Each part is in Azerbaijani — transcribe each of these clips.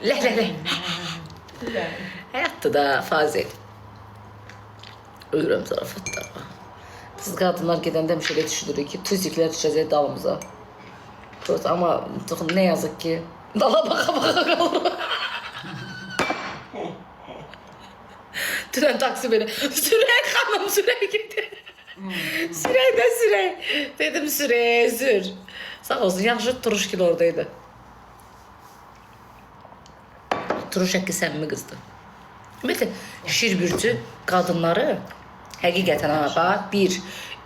Ləh. Həyatda da fazil. Ölürəm zarafatlar. Biz qadınlar gedəndə həmişə elə düşünürük ki, tuziklər düşəcək dalımıza. Amma nə yazıq ki, dala baxa qalır. Dünən taksi beni, Sürək xanım, Sürək gedir. Sürək. Dedim Sürək, sür. Sağ olsun, yaxşı Turuşkin oradaydı. Turuş həqqi səmimi qızdır. Ümumiyyətlə, şirbürcü qadınları həqiqətən bax, 1,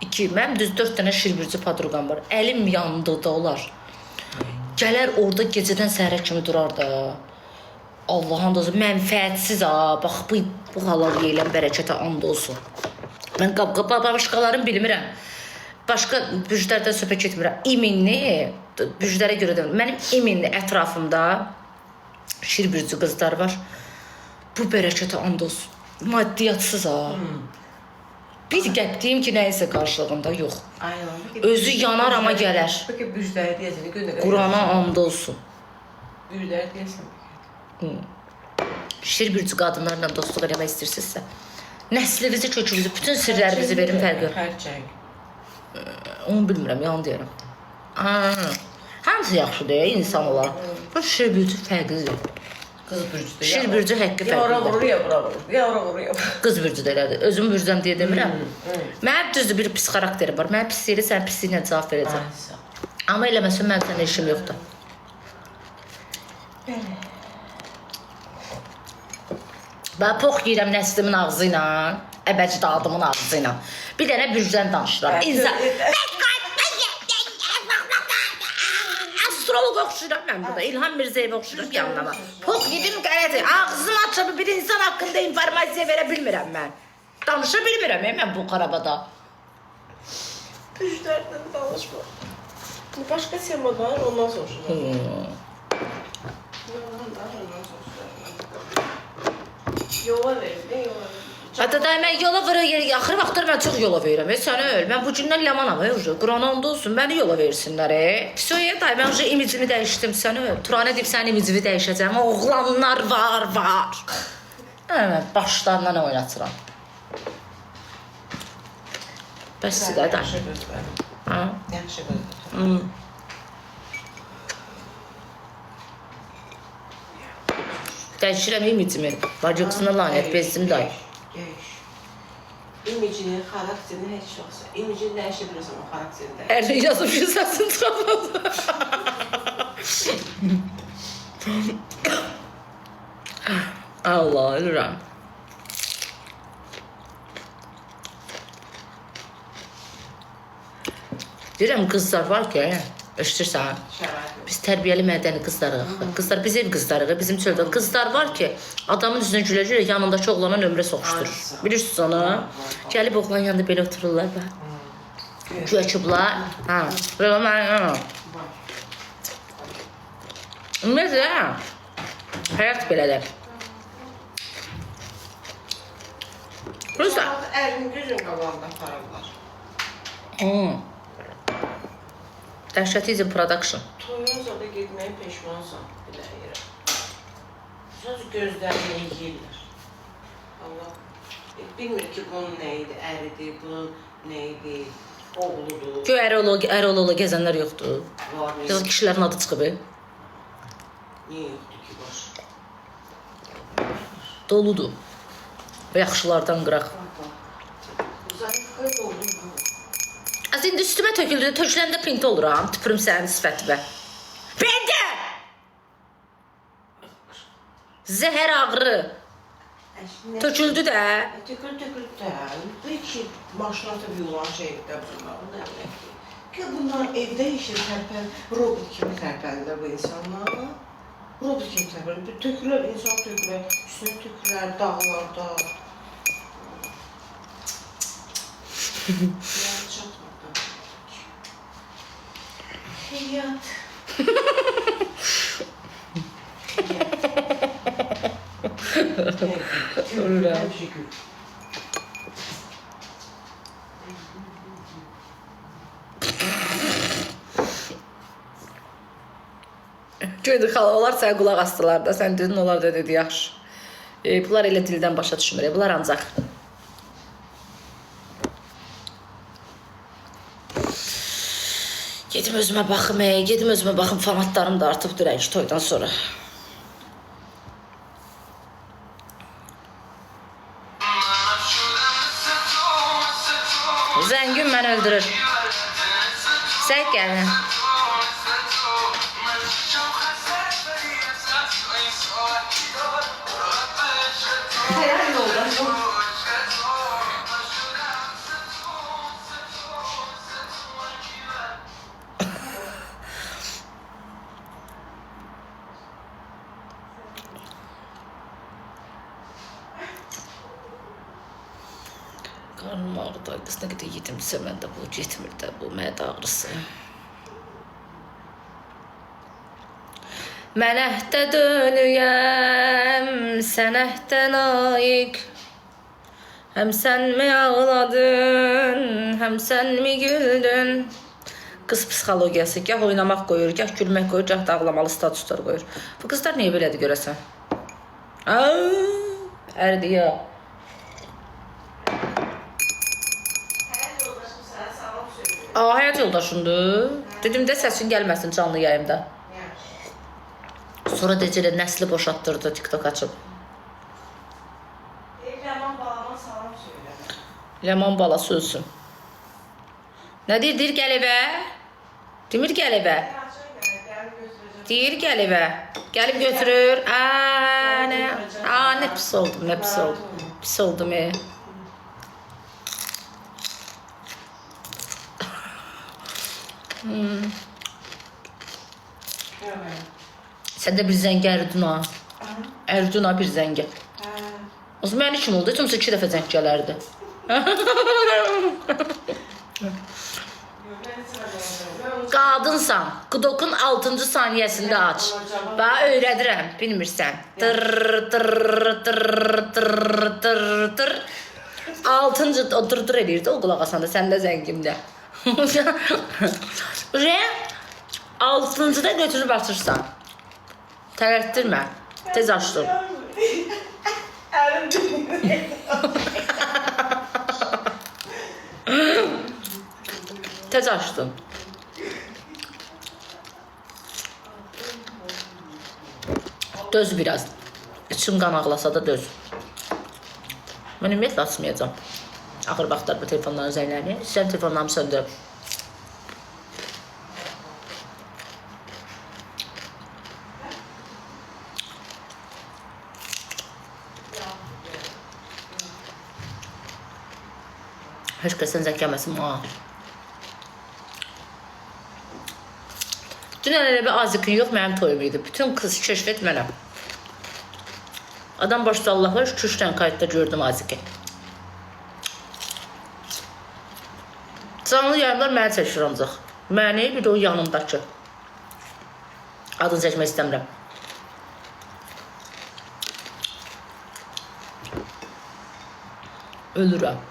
2, mənim düz 4 dənə şirbürcü podruqam var. Əlim yandı da olar. Gələr orada gecədən səhərə kimi durar da. Allah'ın dostu mənfəətsiz ha. Bax, bu halal yeyilən bərəkətə and olsun. Mən başqalarını bilmirəm. Başqa büclərdən söhbət etmirəm. İminli, büclərə görə demirəm. Mənim iminli ətrafımda şirbürcü qızlar var. Bu bərəkətə and olsun. Maddiyatsız ha. Bir qəp deyim ki, nəyisə qarşılığında yox. Özü yanar amma gələr. Peki bücləri deyəsən. Qurana and olsun. Bücləri deyəsən. Şirbürcü qadınlarla dostluq eləmək istəyirsinizsə, nəslinizi, kökünüzü, bütün sirlərinizi verin fərqi. Xərçək. Onu bilmirəm, yalan deyirəm. Hamısı yaxşıdır, insan olar. Bu şirbürcü fərqlidir. Qız bürcüdür. Şirbürcü həqqi fərqlidir. Ya ora vurur. Qız bürcü də elədir. Özüm bürcəm deyə demirəm. Mənim düzdür bir pis xarakteri var. Mənim pisliyi sən pisliyinə cavab verəcəm. Amma eləməsin, mənim sənə işim yoxdur. Ben pox yiyirəm nəslimin ağzı ilə, əbəcdadımın ağzı ilə. Bir dənə bürcdən danışıram. Astrolog oxşuram mən burada. İlham Mirzəyevə oxşuram yanına. Pox yedim qərədi. Ağzını açıb bir insan haqqında informasiya verə bilmirəm mən. Danışa bilmirəm mən bu qarabada. Büclərdən danışma. Başqa temalar ondan soruşuram. Yola verin, yola verin. Hatta da mən yola verirəm, axır vaxtlar mən çox yola verirəm. Səni öl, mən bu gündən yamanam, Qur'an onda olsun, məni yola versinlər. Pisiyoya day, mən уже imicimi dəyişdim, səni öl. Turanə deyib, sənin imicimi dəyişəcəm, oğlanlar var. Başlarına nə oynatıram. Bəs sizə də. Yaxşı gözlər. Yaxşı gözlər. Dəyişirəm imicimi. Bacıqsına lanət, bezdim day. Gəş. İmicini, xarakterini heç yoxsa. İmicini dəyişə bilirsən o xarakterində. Ərli yazıb ki, səsin çıxamadı. Allah, ölürəm. Deyirəm, qızlar var ki, eşitirsən? Biz tərbiyəli mədəni qızlarıq. Qızlar, biz ev qızlarıq, bizim çöldə. Qızlar var ki, adamın üzünə gülə-gülə yanındakı oğlana nömrə soxuşturur. Bilirsiniz onu? Gəlib oğlan yanında belə otururlar. Göçüblər. Ümumiyyətlə, həyat belədir. Ruslar. Əlin gözün qabağında aparırlar. Dəhşətizm production. Toyuna zada getməyi peşmansan, biləyirəm. Söz gözlərini yiyirlər. Allah, bilmir ki, bunun nə idi, əridir, bunun nə idi, oğludur. Göy əroloğlu gəzənlər yoxdur. Var, Yox, kişilərin adı çıxıb. niyə yoxdur ki, baş? Doludur. Yaxşılardan qıraq. Zarifqay doldu. Az indi üstümə töküldü, töküləndə pint oluram, tüpürüm sənin sifətimə. Pində! Zəhər ağrı. Töküldü də. Töküldü də. Bu ki, maşına tabi olan şeydə bunlar. Ki, bunlar evdə işin tərpən, robot kimi tərpəndir bu insanlar. Robot kimi tərpəndir. Tökülər, insan tökülər, üstünə tökülər, dağlarda. Həyat. Ölürəm. düşmedi xala. Onlar sənə qulaq astılar da. Sən dedin, onlar da dedi, yaxşı. Bunlar elə dildən başa düşmür. Bunlar ancaq. Gedim özümə baxım, gedim özümə baxım. Fanatlarım da artıb dürənki toydan sonra. Zəngin məni öldürür. Sən gəlin. Helal yoldaşım. Qarnım ağrıdı. Qız nə qədər yedimsə, mən də bu getmir də, bu mədə ağrısı. Mən əhdə dönüyəm, sən əhdə layiq. Həm sən mi ağladın, həm sən mi güldün? Qız psixologiyası, gah oynamaq qoyur, gah gülmək qoyur, gah da ağlamalı statuslar qoyur. Bu qızlar niyə belədir görəsən? Ərdi ya. Həyat yoldaşındır. Dedim də səsin gəlməsin canlı yayımda. Sonra decələ nəsli boşatdırdı TikTok açıb. Ləman balama salam söylə. Ləman balası ölsün. Nə deyir? Deyir gəl evə. Demir gəl evə. Deyir gəl evə. Gəlib götürür. Nə pis oldum, nə pis oldum. Pis oldum. Sən də bir zəngə Ərduna. Ərduna bir zəngə. O zaman mənim kim oldu? Heç olmasa 2 dəfə zəng gələrdi. Qadınsan. Qdokun 6-cı saniyəsində aç. Bax, öyrədirəm. Bilmirsən. Tır, tır, tır, tır, tır, tır. 6-cı o dır eləyirdi o qulaq asanda. Sən də zəngimdə. 6-cıda götürüb açırsan. Tərətdirmə. Tez açdır. Əlim dünyada. Tez açdım. Döz biraz. İçim qan ağlasa da döz. Mən ümumiyyətlə açmayacağım. Axır vaxtlar bu telefonların zənglərini. İstəyirəm telefonlarımı söndürüm. Heç kəsən zəng gəlməsin. Dünən elə bir azıqın yox, mənim toyum idi. Bütün qız keşfet mənəm. Adam başda Allahla 2-3 dənə kayıtda gördüm azıqı. Canlı yayımlar məni çəkir ancaq. Məni, bir də o yanımdakı. Adını çəkmək istəmirəm. Ölürəm.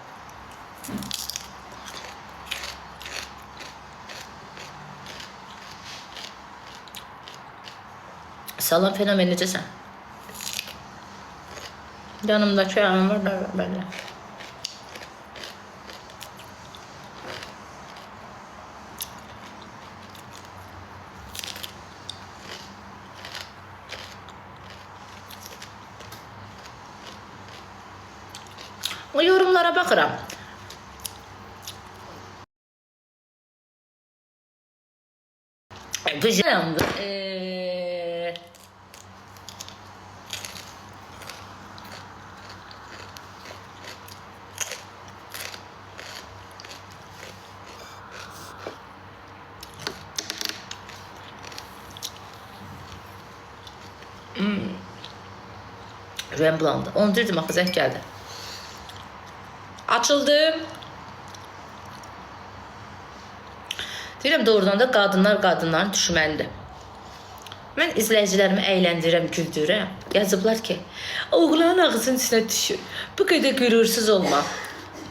Salam fenomen, necəsən? Yanımdakı yanım var da belə. O yorumlara baxıram. Güzeldir. Rüyəm bulandı. Onu dedim, axı zəng gəldi. Açıldım. Deyirəm, doğrudan da qadınların düşmənidir. Mən izləyicilərimi əyləndirəm, güldürəm. Yazıblar ki, oğlanın ağzının içine düşür. Bu qədər qürursuz olma.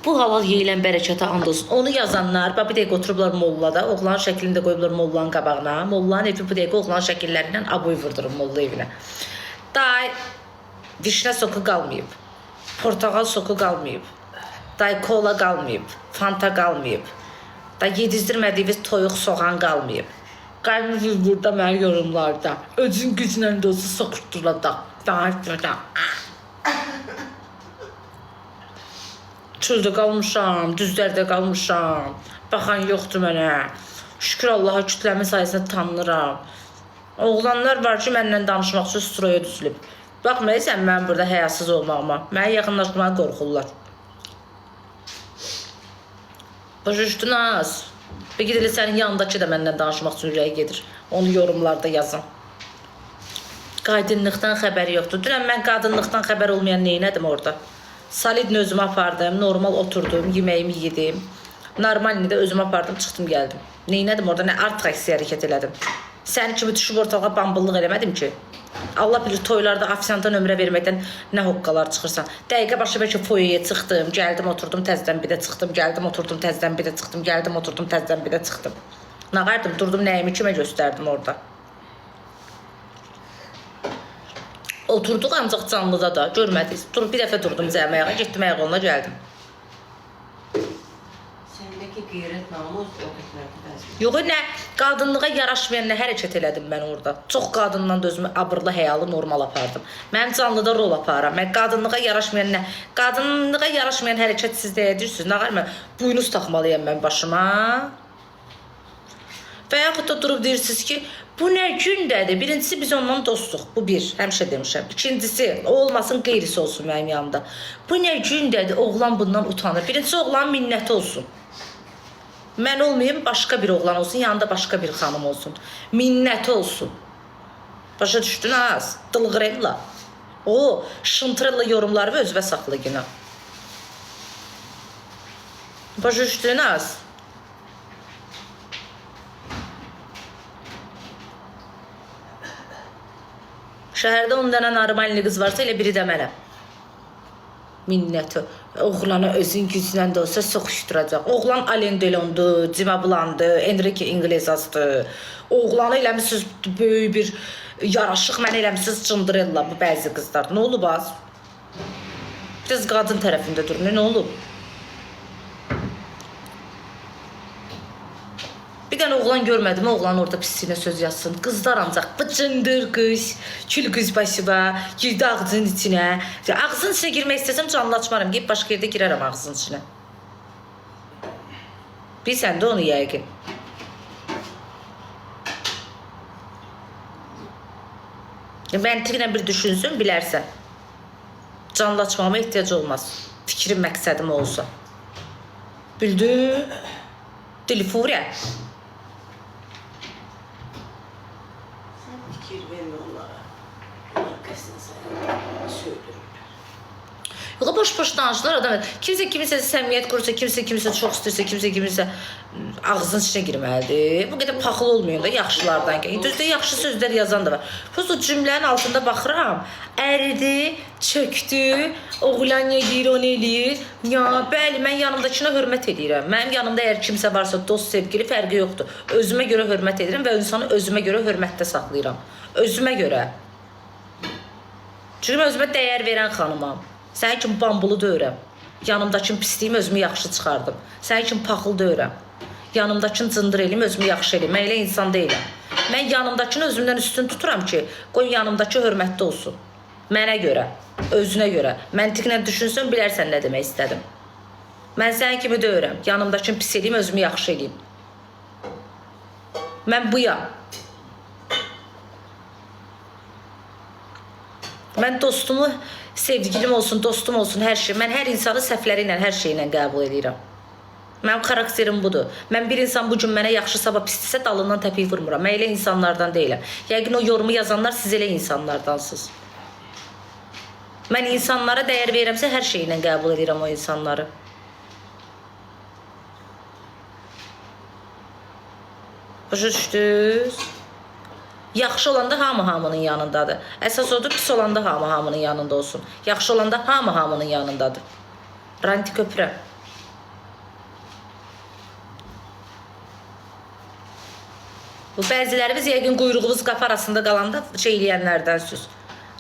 Bu halal yeyilən bərəkətə and olsun. Onu yazanlar, bir dəqiqə oturublar mollada, oğlan şəklini də qoyublar mollanın qabağına. Mollanın evi bu dəqiqə oğlan şəkilləri ilə aboy vurdurur molla evinə. Day vişnə soku qalmayıb. Portağal soku qalmayıb. Day kola qalmayıb. Fanta qalmayıb. Day yedizdirmədiyiniz toyuq soğan qalmayıb. Qalmayıb burada mənim yorumlarda. Özün güclə də olsa soxuşduracaq. Çöldə qalmışam, düzlərdə qalmışam. Baxan yoxdur mənə. Şükür Allaha kütləmin sayəsində tanınıram. Oğlanlar var ki, mənlə danışmaq üçün stroya düzülüb. Baxmayırsan mən burada həyasız olmağıma. Mənə yaxınlaşmağa qorxurlar. Başa düşdün az. Bir gidilir sənin yanındakı da məndən danışmaq üçün ürəyi gedir. Onu yorumlarda yazın. Qadınlıqdan xəbəri yoxdur. Dünən mən qadınlıqdan xəbər olmayan neynədim orada? Solidni özümə apardım, normal oturdum, yeməyimi yedim. Normalini də özümə apardım, çıxdım, gəldim. Neynədim orada? Nə artıq əksi hərəkət elədim. Sənin kimi düşüb ortalığa bambıllıq eləmədim ki. Allah bilir toylarda afisanta nömrə verməkdən nə hoqqalar çıxırsan. Dəqiqə başı bəlkə foyaya çıxdım, gəldim, oturdum, təzədən bir də çıxdım, gəldim, oturdum, təzədən bir də çıxdım, gəldim, oturdum, təzədən bir də çıxdım. Nağardım, durdum, nəyimi kimə göstərdim orada. Oturduq ancaq canlıda da, görmədiniz. Durub bir dəfə durdum cəməyə, getdim ayağına, gəldim. Səndəki qeyrət namus o qədərdir bəzən. Yox, nə, qadınlığa yaraşmayan nə hərəkət elədim mən orada. Çox qadından da özümü abırlı, həyalı, normal apardım. Mənim canlıda rol aparam. Mən qadınlığa yaraşmayan nə, qadınlığa yaraşmayan hərəkət siz də edirsiniz. Nə var mən, buynuz taxmalıyam mən başıma. Və yaxud da durub deyirsiniz ki, bu nə gündədir? Birincisi biz ondan dostuq. Bu bir, həmişə demişəm. İkincisi, o olmasın, qeyrisi olsun mənim yanımda. Bu nə gündədir? Oğlan bundan utanır. Birincisi, oğlanın minnəti olsun. Mən olmayayım, başqa bir oğlan olsun, yanında başqa bir xanım olsun. Minnəti olsun. Başa düşdün az? Dılğırella. O, şıntrella yorumları və özvə saxlı günə. Başa düşdün az? Şəhərdə 10 dənə normalli qız varsa, elə biri də mənəm. Minnəti. Oğlana özün güclə də olsa soxuşduracaq. Oğlan Alain Delon'du, Cima Blan'dı, Enrique Iglesias'dı. Oğlanı eləmişsiniz böyük bir yaraşıq, mən eləmişsiniz Cinderella bu bəzi qızlar. Nə olub az? Biraz qadın tərəfində durun, nə olub? Bir dənə oğlan görmədim, oğlan orada pisliyinə söz yazsın. Qızlar ancaq bıcındır qız, kül qız başıva, girdi ağzının içinə. Ağzının içinə girmək istəsəm canlı açmarım, geyib başqa yerdə girərəm ağzının içinə. Bilsən də onu yəqin. Məntiqlə bir düşünsün, bilərsən. Canlı açmama ehtiyac olmaz. Fikrim, məqsədim olsa. Bildin? Dili furya. Fikir vermə onlara. Onlar qəsdən sənə söylürürlər. Yox, boş-boş danışırlar adam. Kimsə kimisə səmiyyət qurursa, kimsə çox istəyirsə, kimsə kimisə ağzının içinə girməlidir. Bu qədər paxıl olmuyor da yaxşılardan. Düzdə yaxşı sözlər yazan da var. Prosto cümlənin altında baxıram. Əridi, çöktü, oğlan yeyir, onu eləyir. Ya, bəli, mən yanımdakına hörmət edirəm. Mənim yanımda əgər kimsə varsa, dost, sevgili fərqi yoxdur. Özümə görə hörmət edirəm və insanı özümə görə hörmətdə saxlayıram. Özümə görə. Çünki mən özümə dəyər verən xanımam. Sənin kimi bambulu döyürəm. Yanımdakın pisliyimi özümü yaxşı çıxardım. Sənin kimi paxıl döyürəm. Yanımdakını cındır eləyim, özümü yaxşı eləyim. Mən elə insan deyiləm. Mən yanımdakını özümdən üstün tuturam ki, qoy yanımdakı hörmətli olsun. Mənə görə, özünə görə. Məntiqlə düşünsün, bilərsən nə demək istədim. Mən sənin kimi döyürəm. Yanımdakını pis eləyim, özümü yaxşı eləyim. Mən buyam. Mən dostumu, sevgilim olsun, dostum olsun, hər şey. Mən hər insanı səhvləri ilə, hər şey ilə qəbul edirəm. Mənim xarakterim budur. Mən bir insan bu gün mənə yaxşı sabah pisdirsə, dalından təpiyi vurmuram. Mən elə insanlardan deyiləm. Yəqin o yorumu yazanlar siz elə insanlardansınız. Mən insanlara dəyər verirəmsə, hər şey ilə qəbul edirəm o insanları. Başa düşdünüz? Yaxşı olanda hamı hamının yanındadır. Əsas odur, pis olanda hamı hamının yanında olsun. Yaxşı olanda hamı hamının yanındadır. Ranti köpürəm. Bu bəzilərimiz yəqin quyruğumuz qapı arasında qalanda şey eləyənlərdənsiniz.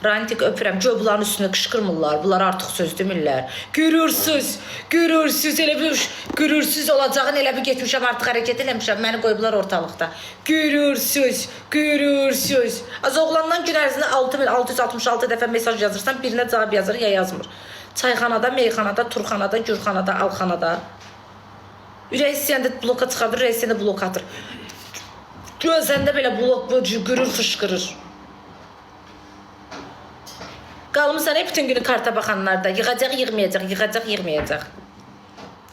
Rantik öpürəm, göy bunların üstünə qışqırmırlar, bunlar artıq söz demirlər. Görürsüz, görürsüz, elə bir görürsüz olacağını elə bir getmişəm, artıq hərəkət eləmişəm, məni qoyublar ortalıqda. Görürsüz, görürsüz. Az oğlandan gün ərzində 6666 dəfə mesaj yazırsan, birinə cavab yazır, ya yazmır. Çayxanada, meyxanada, turxanada, gürxanada, alxanada. Ürək istəyəndə bloka çıxardır, ürək istəyəndə bloka atır. Gözəndə belə blok gürür, fışqırır. Qalmışsan bütün günü karta baxanlarda yığacaq, yığmayacaq, yığacaq, yığmayacaq.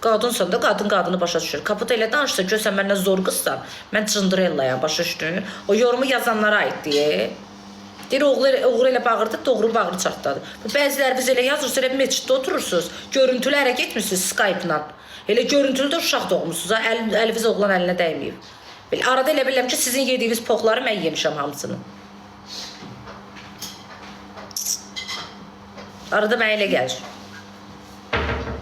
Qadınsan da qadını başa düşür. Kaputa ilə danışsa, görsən məndən zor qızsan, mən cındırellayam, başa düşdün. O yorumu yazanlara aiddir. Deyir, oğru ilə bağırdı, doğru bağırı çatladı. Bəziləri biz elə yazırsınız, elə meçiddə oturursunuz, görüntülü ərə getmişsiniz Skype-la. Elə görüntülü də uşaq doğmuşsunuz, əliniz oğlan əlinə dəyməyib. Arada elə biləm ki, sizin yediyiniz poxları mən yemişəm hamısını. Arada mənə elə gəlir.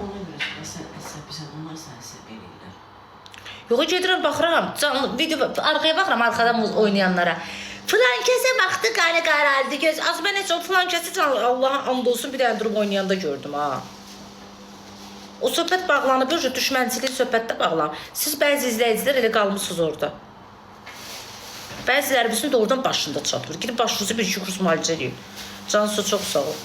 Ona görə sən əsəbsən, onlar sən əsəb eləyirlər. Yox, gedirəm, baxıram. Video, arxaya baxıram, arxadan oynayanlara. Filan kəsə baxdı, qara qaraldı göz. Az mən heç o filan kəsə Allah'a and olsun bir dənə durub oynayanda gördüm ha. O söhbət bağlanıb, düşmənçilik söhbətdə bağlanıb. Siz bəzi izləyicilər elə qalmışsınız orada. Bəzilərimizin də oradan başında çatmır. Gidin başınızı bir-iki kurs müalicə edin. Cansu çox sağ ol.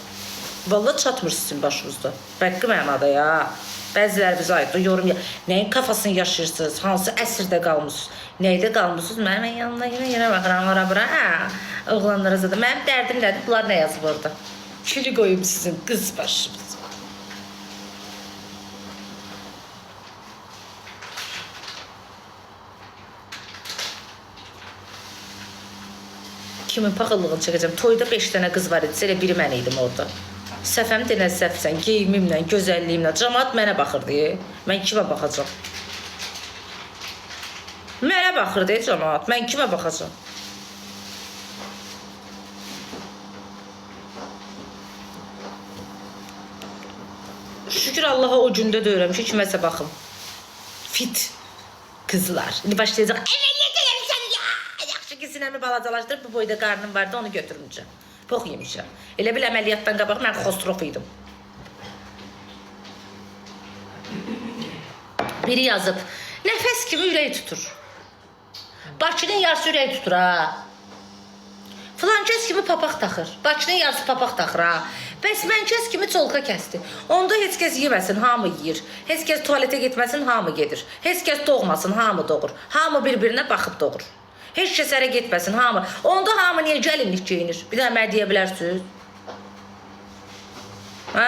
Vallahi çatmır sizin başınızda. Bəqqi mənada ya. Bəzilərimizə aid o yorum ya. Nəyin kafasını yaşayırsınız? Hansı əsrdə qalmışsınız? Nəydə qalmışsınız? Mənim yanına yenə baxıram, ora-bura. Oğlanlara zaten. Mənim dərdim nədir? Bunlar nə yazıb orada? Külü qoyum sizin qız başınız. Kimin paxıllığını çəkəcəm? Toyda 5 dənə qız var idi, elə biri mən idim orada. Səfəm denə səhvsən, geyimimlə, gözəlliyimlə. Cəmaat mənə baxırdı. Mən kimə baxacam? Mənə baxırdı cəmaat. Mən kimə baxacam? Şükür Allaha o gündə deyirəm ki, kiməsə baxım. Fit qızlar. İndi başlayacaq. Yaxşı ki, sinəmi balacalaşdırıb, bu boyda qarnım vardı, onu götürməyəcəm. Pox yemişəm. Elə bil əməliyyatdan qabaq mən xostrof idim. Biri yazıb, nəfəs kimi ürək tutur. Bakının yarısı ürək tutur ha. Filankəs kimi papaq taxır. Bakının yarısı papaq taxır ha. Bəs mənkəs kimi çolka kəsdi. Onda heç kəs yeməsin, hamı yeyir. Heç kəs tualetə getməsin, hamı gedir. Heç kəs doğmasın, hamı doğur. Hamı bir-birinə baxıb doğur. Heç kəs ərə getməsin, hamı. Onda hamı niyə gəlinlik geyinir? Bir dənə mənə deyə bilərsiniz. Hə?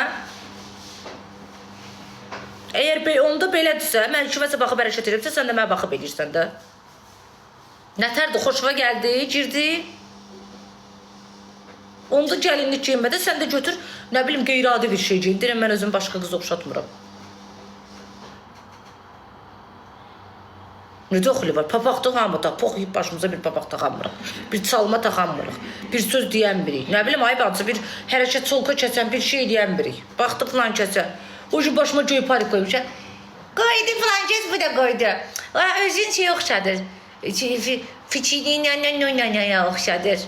Əgər onda belədirsə, mən kiməsə baxıb hərəkət edirəmsə, sən də mənə baxıb edirsən də. Nətərdir, xoşuma gəldi, girdi. Onda gəlinlik geyinmədə, sən də götür, nə bilim, qeyri-adi bir şey geyin. Deyirəm, mən özümü başqa qız oxşatmıram. Ne dəxili var? Papaq taxamırıq, pox yiyib başımıza bir papaq taxamırıq. Bir çalma taxamırıq. Bir söz deyən birik. Nə bilim, ay bacı, bir hərəkət çolka kəsən bir şey deyən birik. Baxdı filan kəsə. O gün başıma göy parik qoymuşam. Qoydu filan kəs, bu da qoydu. Özün şey oxşadır. Fiçiliğine oxşadır.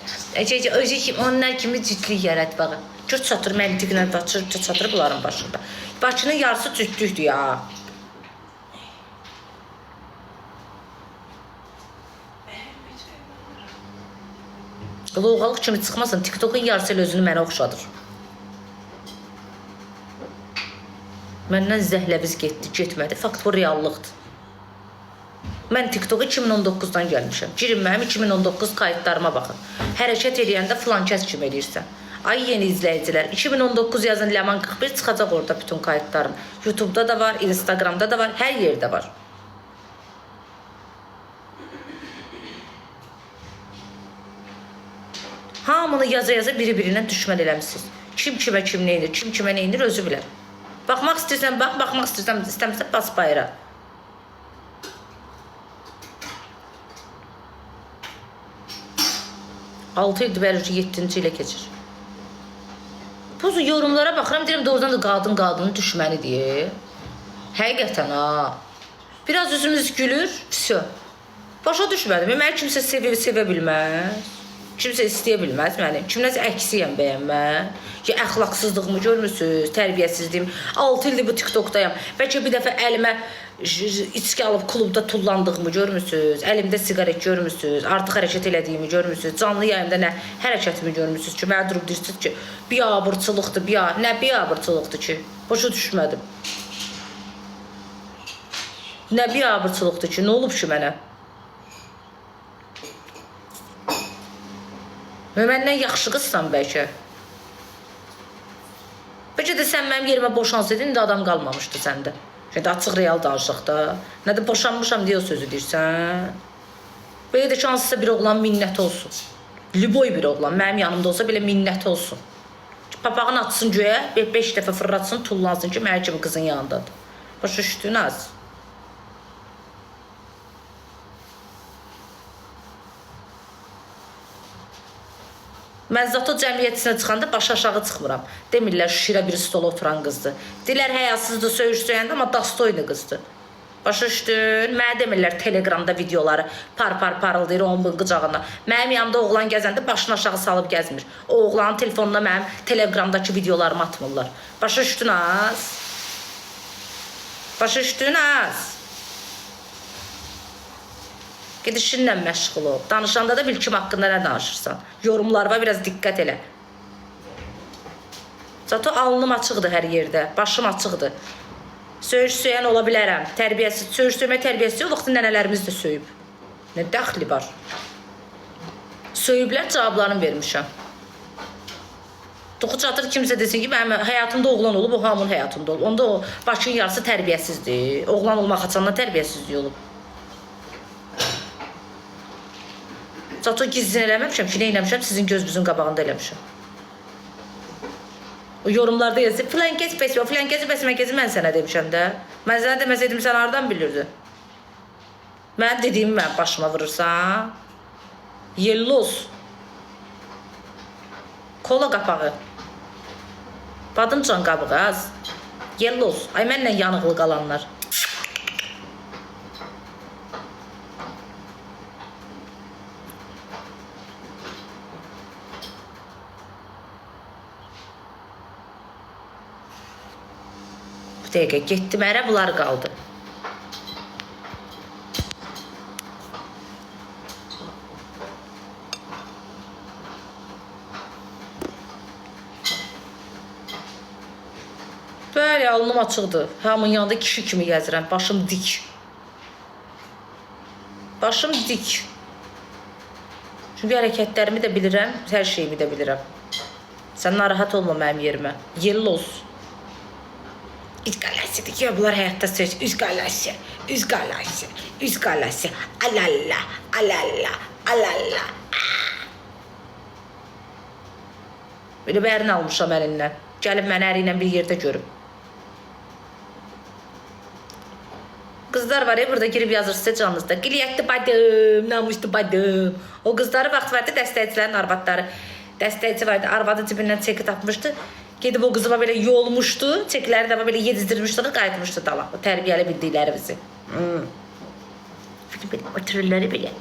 Özü kimi, onlar kimi cütlük yarat bağı. Gör çatır, məntiqlə çatır bunların başında. Başının yarısı cütlükdür ya. Loğalıq kimi çıxmasın, TikTok'un yarısı ilə özünü mənə oxşadır. Məndən zəhləviz getmədi. Fakt bu reallıqdır. Mən TikTok'a 2019'dan gəlmişəm. Girin mənim 2019 kayıtlarıma baxın. Hərəkət eləyəndə filan kəs kimi eləyirsən. Ay yeni izləyicilər, 2019 yazın Ləman 41 çıxacaq orada bütün kayıtlarım. YouTube'da da var, Instagram'da da var, hər yerdə var. Hamını yaza-yaza biri-birindən düşmən eləmişsiniz. Kim kimə kim neyinir, kim kimə neyinir özü bilər. Baxmaq istəyirsən bax, baxmaq istəmirsən bas bayra. Altı ildir bəli 7-ci ilə keçir. Bu yorumlara baxıram, deyirəm doğrudan da qadının düşməni deyə. Həqiqətən ha. Biraz üzümüz gülür, всё. Başa düşmədim. Məni kimsə sevə bilməz. Kimsə istəyə bilməz məni. Kimləsə əksiyəm bəyənmək. Ya əxlaqsızlığımı görmürsünüz, tərbiyəsizliyim. 6 ildir bu TikTokdayam. Bəlkə bir dəfə əlimə içki alıb klubda tullandığımı görmürsünüz. Əlimdə siqaret görmürsünüz. Artıq hərəkət elədiyimi görmürsünüz. Canlı yayımda nə hərəkətimi görmürsünüz ki, mənə durub deyirsiniz ki, biabırçılıqdır, nə biabırçılıqdır ki? Başa düşmədim. Nə biabırçılıqdır ki? Nə olub ki mənə? Və məndən yaxşı qızsan bəlkə. Bəlkə də sən mənim yerimə boşansaydın, indi adam qalmamışdı səndə. Şimdi açıq real danışıq da. Nə də boşanmışam deyə o sözü deyirsən. Belə də ki, hansısa bir oğlan minnət olsun. Liboy bir oğlan mənim yanımda olsa belə minnət olsun. Papağını atsın göyə, 5 dəfə fırlatsın, tullansın ki, mənim kimi qızın yanındadır. Başa düşdün az. Mən zato cəmiyyətisinə çıxanda baş aşağı çıxmıram. Demirlər şirə bir stola oturan qızdır. Deyirlər həyasızdır, söyüş söyəndə, amma dastoydu qızdır. Başa düşdün? Mənə demirlər telegramda videoları parıldayır onun qıcağına. Mənim yanımda oğlan gəzəndə başını aşağı salıb gəzmir. O oğlanın telefonuna mənim telegramdakı videolarımı atmırlar. Başa düşdün az? Başa düşdün az? Gedişinlə məşğul ol. Danışanda da bil kim haqqında nə danışırsan. Yorumlarıma biraz diqqət elə. Zato alnım açıqdır hər yerdə. Başım açıqdır. Söyüş söyən ola bilərəm. Tərbiyəsiz. Söyüş söymək tərbiyəsiz yox. Vaxtı nənələrimiz də söyüb. Nə dəxli var? Söyüblər, cavablarını vermişəm. Toxu çatır kimsə desin ki, mənim həyatımda oğlan olub, o hamının həyatında olub. Onda o başın yarısı tərbiyəsizdir. Oğlan olmaq açandan tərbiyəsizlik olub. Zato gizlin eləməmişəm ki, nə eləmişəm, sizin gözünüzün qabağında eləmişəm. O yorumlarda yazır, filan kəs bəs, filan kəs bəs, mən sənə demişəm də. Mən sənə deməsəydim, sən haradan bilirdin? Mən dediyimi mən başıma vurursan. Yellos. Kola qapağı. Badımcan qabığı az. Yellos. Ay mənlə yanıqlı qalanlar. Dəqiqə getdim ərə, bunlar qaldı. Bəli, alnım açıqdır. Hamının yanında kişi kimi gəzirəm. Başım dik. Başım dik. Çünki hərəkətlərimi də bilirəm, hər şeyimi də bilirəm. Sən narahat olma mənim yerimə. Yellos. Üz qalasidir ki, bunlar həyatda söz. Üz qalası, üz qalası, üz qalası. Alalla, alalla, alalla. Belə bərini almışam əlindən. Gəlib mənə əri ilə bir yerdə görüb. Qızlar var ya, burada girib yazır sizə canınızda. Qiliyyətli badım, namuslu badım. O qızları vaxt vardı, dəstəkçilərin arvadları. Dəstəkçi vardı, arvadı cibindən çeki tapmışdı. Gedib o qızıma belə yolmuşdu, çekləri də belə yedizdirmişdi, qayıtmışdı dala. O tərbiyəli bildiklərimizi. Belə, otururları belə.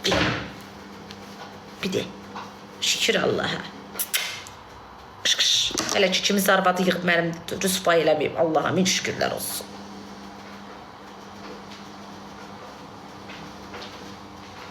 Belə. Bir də, şükür Allaha. Qış. Hələ ki, kimiz arvadı yığıb mənim rüsvay eləməyib. Allah'a min şükürlər olsun.